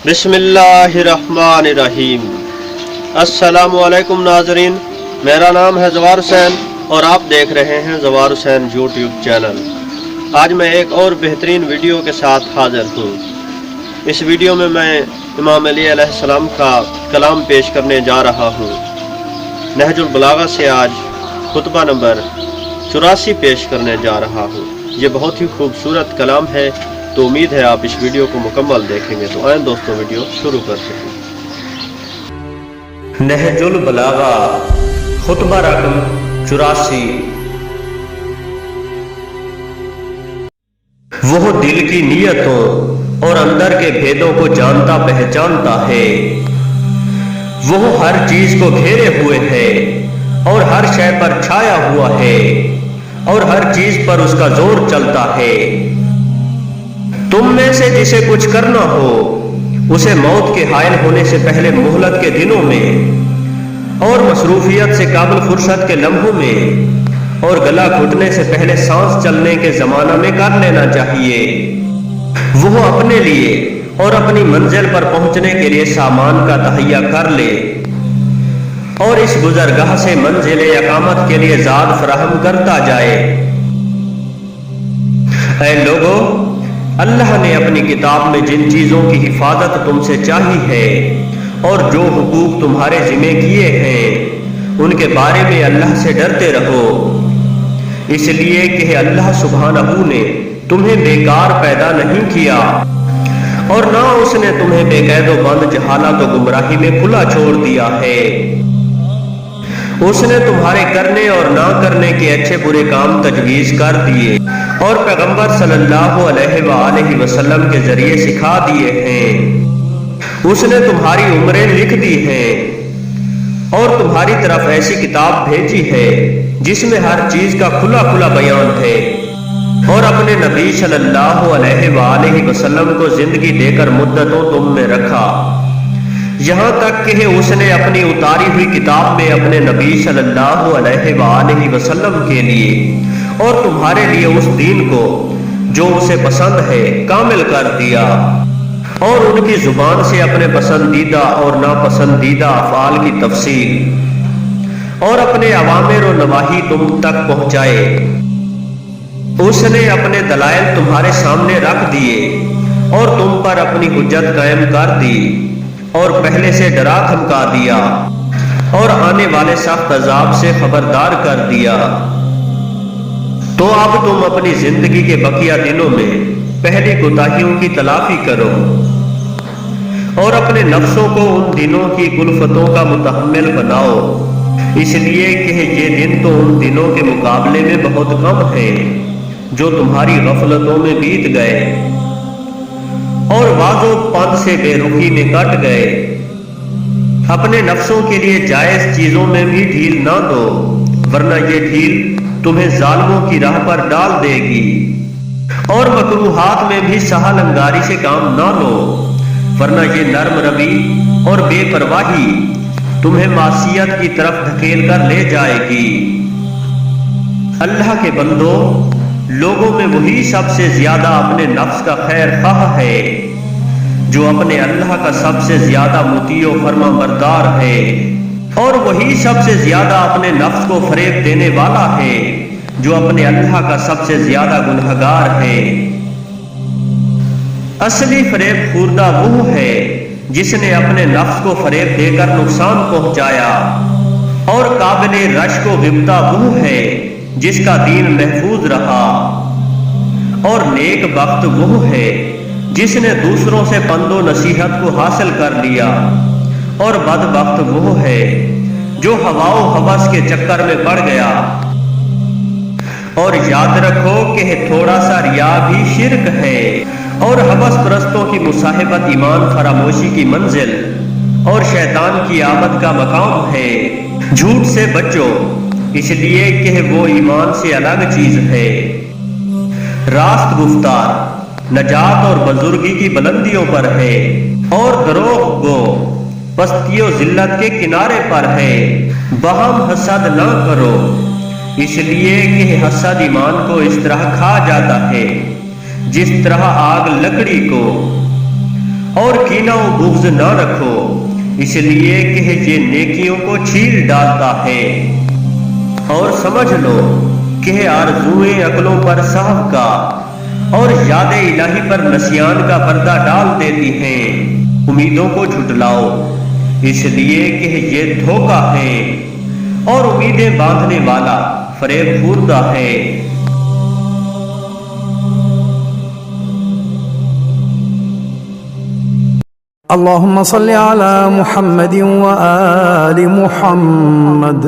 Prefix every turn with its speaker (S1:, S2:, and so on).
S1: بسم اللہ الرحمن الرحیم۔ السلام علیکم ناظرین، میرا نام ہے زوار حسین اور آپ دیکھ رہے ہیں زوار حسین یوٹیوب چینل۔ آج میں ایک اور بہترین ویڈیو کے ساتھ حاضر ہوں۔ اس ویڈیو میں امام علی علیہ السلام کا کلام پیش کرنے جا رہا ہوں۔ نہج البلاغہ سے آج خطبہ نمبر 84 پیش کرنے جا رہا ہوں۔ یہ بہت ہی خوبصورت کلام ہے، تو امید ہے آپ اس ویڈیو کو مکمل دیکھیں گے۔ تو آئیں دوستوں، ویڈیو شروع کرتے ہیں۔ نہج البلاغہ خطبہ رقم 84۔ وہ دل کی نیتوں اور اندر کے بھیدوں کو جانتا پہچانتا ہے۔ وہ ہر چیز کو گھیرے ہوئے ہے اور ہر شے پر چھایا ہوا ہے اور ہر چیز پر اس کا زور چلتا ہے۔ تم میں سے جسے کچھ کرنا ہو اسے موت کے حائل ہونے سے پہلے مہلت کے دنوں میں اور مصروفیت سے قابل فرصت کے لمحوں میں اور گلا گھٹنے سے پہلے سانس چلنے کے زمانہ میں کر لینا چاہیے۔ وہ اپنے لیے اور اپنی منزل پر پہنچنے کے لیے سامان کا تہیہ کر لے اور اس گزرگاہ سے منزل اقامت کے لیے زاد فراہم کرتا جائے۔ اے لوگو، اللہ نے اپنی کتاب میں جن چیزوں کی حفاظت تم سے چاہی ہے اور جو حقوق تمہارے ذمہ کیے ہیں ان کے بارے میں اللہ سے ڈرتے رہو، اس لیے کہ اللہ سبحانہ نے تمہیں بیکار پیدا نہیں کیا اور نہ اس نے تمہیں بے قید و بند جہالت و گمراہی میں کھلا چھوڑ دیا ہے۔ اس نے تمہارے کرنے اور نہ کرنے کے اچھے برے کام تجویز کر دیے اور پیغمبر صلی اللہ علیہ وآلہ وسلم کے ذریعے سکھا دیے ہیں۔ اس نے تمہاری عمریں لکھ دی ہیں اور تمہاری طرف ایسی کتاب بھیجی ہے جس میں ہر چیز کا کھلا کھلا بیان ہے، اور اپنے نبی صلی اللہ علیہ وآلہ وسلم کو زندگی دے کر مدتوں تم میں رکھا، یہاں تک کہ اس نے اپنی اتاری ہوئی کتاب میں اپنے نبی صلی اللہ علیہ وآلہ وسلم کے لیے اور تمہارے لیے اس دین کو جو اسے پسند ہے کامل کر دیا، اور ان کی زبان سے اپنے پسندیدہ اور ناپسندیدہ افعال کی تفصیل اور اپنے اوامر و نواہی تم تک پہنچائے۔ اس نے اپنے دلائل تمہارے سامنے رکھ دیے اور تم پر اپنی حجت قائم کر دی اور پہلے سے ڈرا دھمکا دیا اور آنے والے سخت عذاب سے خبردار کر دیا۔ تو اب تم اپنی زندگی کے بقیہ دنوں میں پہلی کوتاہیوں کی تلافی کرو اور اپنے نفسوں کو ان دنوں کی کلفتوں کا متحمل بناؤ، اس لیے کہ یہ دن تو ان دنوں کے مقابلے میں بہت کم ہیں جو تمہاری غفلتوں میں بیت گئے اور واض و پند سے بے رخی میں کٹ گئے۔ اپنے نفسوں کے لیے جائز چیزوں میں بھی ڈھیل نہ دو، ورنہ یہ ڈھیل تمہیں ظالموں کی راہ پر ڈال دے گی، اور مکروہات میں بھی سہل انگاری سے کام نہ لو، ورنہ یہ نرم روی اور بے پرواہی تمہیں معصیت کی طرف دھکیل کر لے جائے گی۔ اللہ کے بندو، لوگوں میں وہی سب سے زیادہ اپنے نفس کا خیر خواہ ہے جو اپنے اللہ کا سب سے زیادہ مطیع و فرما بردار ہے، اور وہی سب سے زیادہ اپنے نفس کو فریب دینے والا ہے جو اپنے اللہ کا سب سے زیادہ گنہگار ہے۔ اصلی فریب خوردہ وہ ہے جس نے اپنے نفس کو فریب دے کر نقصان پہنچایا، اور قابل رشک و غبطہ وہ ہے جس کا دین محفوظ رہا، اور نیک بخت وہ ہے جس نے دوسروں سے پند و نصیحت کو حاصل کر لیا، اور بدبخت وہ ہے جو ہوا و ہوس کے چکر میں پڑ گیا۔ اور یاد رکھو کہ تھوڑا سا ریا بھی شرک ہے، اور ہوس پرستوں کی مصاحبت ایمان فراموشی کی منزل اور شیطان کی آمد کا مقام ہے۔ جھوٹ سے بچو، اس لیے کہ وہ ایمان سے الگ چیز ہے۔ راست گفتار نجات اور بزرگی کی بلندیوں پر ہے، اور دروغ گو پستی و ذلت کے کنارے پر ہے۔ باہم حسد نہ کرو، اس لیے کہ حسد ایمان کو اس طرح کھا جاتا ہے جس طرح آگ لکڑی کو، اور کینہ و بغض نہ رکھو، اس لیے کہ یہ نیکیوں کو چھیل ڈالتا ہے۔ اور سمجھ لو کہ آرزوئیں عقلوں پر صاحب کا اور یاد الہی پر نسیان کا پردہ ڈال دیتی ہیں۔ امیدوں کو جھٹلاؤ، اس لیے کہ یہ دھوکہ ہے اور امیدیں باندھنے والا فریب خوردہ ہے۔
S2: اللهم صل على محمد وآل محمد